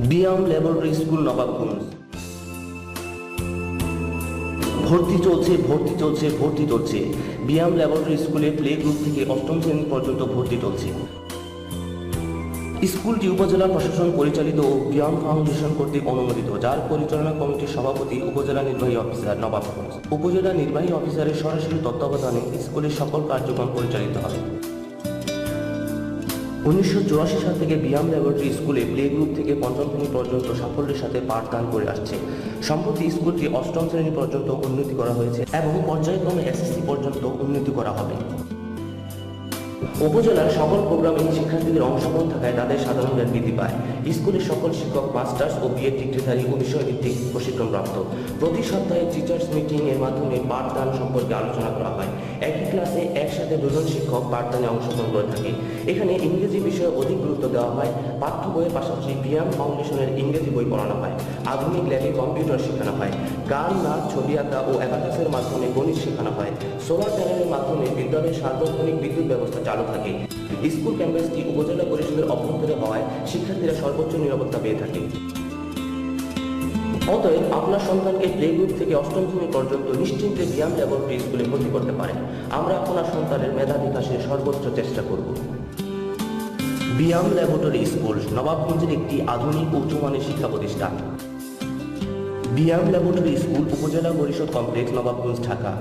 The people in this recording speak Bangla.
BIAM laboratory school Nawabganj. ভর্তি চলছে। বিয়াম ল্যাবরেটরি স্কুলে প্লে গ্রুপ থেকে অষ্টম শ্রেণী পর্যন্ত ভর্তি চলছে। স্কুলটি উপজেলা প্রশাসন পরিচালিত ও বিয়াম ফাউন্ডেশন কর্তৃক অনুমোদিত, যার পরিচালনা কমিটির সভাপতি উপজেলা নির্বাহী অফিসার নবাবগঞ্জ। উপজেলা নির্বাহী অফিসারের সরাসরি তত্ত্বাবধানে স্কুলের সকল কার্যক্রম পরিচালিত হবে। 1984 সাল থেকে বিয়াম ল্যাবরেটরি স্কুলে প্লে গ্রুপ থেকে পঞ্চম শ্রেণী পর্যন্ত সাফল্যের সাথে পাঠদান করে আসছে। সম্প্রতি স্কুলটি অষ্টম শ্রেণী পর্যন্ত উন্নতি করা হয়েছে এবং পর্যায়ক্রমে এসএসসি পর্যন্ত উন্নতি করা হবে। উপজেলার সকল প্রোগ্রামে শিক্ষার্থীদের অংশগ্রহণ থাকায় তাদের সাধারণ জ্ঞান বৃদ্ধি পায়। স্কুলের সকল শিক্ষক মাস্টার্স ও বিএড ডিগ্রিধারী ও বিষয়ভিত্তিক প্রশিক্ষণপ্রাপ্ত। প্রতি সপ্তাহে টিচার্স মিটিং এর মাধ্যমে পাঠদান সম্পর্কে আলোচনা করা হয়। একই ক্লাসে একসাথে দুজন শিক্ষক পাঠদানে অংশগ্রহণ করে থাকে। এখানে ইংরেজি বিষয়ে অধিক গুরুত্ব দেওয়া হয়। পাঠ্য বইয়ের পাশাপাশি বিয়াম ফাউন্ডেশনের ইংরেজি বই পড়ানো হয়। আধুনিক ল্যাবে কম্পিউটার শেখানো হয়। গান, নাচ, ছবি আঁকা ও অ্যাবাকাসের মাধ্যমে গণিত শেখানো হয়। সোলার প্যানেলের মাধ্যমে বিদ্যালয়ের সার্বক্ষণিক বিদ্যুৎ ব্যবস্থা চালু থাকে। স্কুল ক্যাম্পাসটি উপজেলা পরিষদের অভ্যন্তরে হওয়ায় শিক্ষার্থীরা সর্বোচ্চ নিরাপত্তা পেয়ে থাকে। অতএব আপনার সন্তানকে প্লে গ্রুপ থেকে অষ্টম শ্রেণী পর্যন্ত নিশ্চিন্তে বিয়াম ল্যাবরেটরি স্কুলে ভর্তি করতে পারেন। আমরা আপনার সন্তানের মেধা বিকাশের সর্বোচ্চ চেষ্টা করব। বিয়াম ল্যাবরেটরি স্কুল নবাবগঞ্জের একটি আধুনিক উচ্চমানের শিক্ষা প্রতিষ্ঠান। বিয়াম ল্যাবরেটরি স্কুল উপজেলা পরিষদ কমপ্লেক্স, নবাবগঞ্জ, ঢাকা।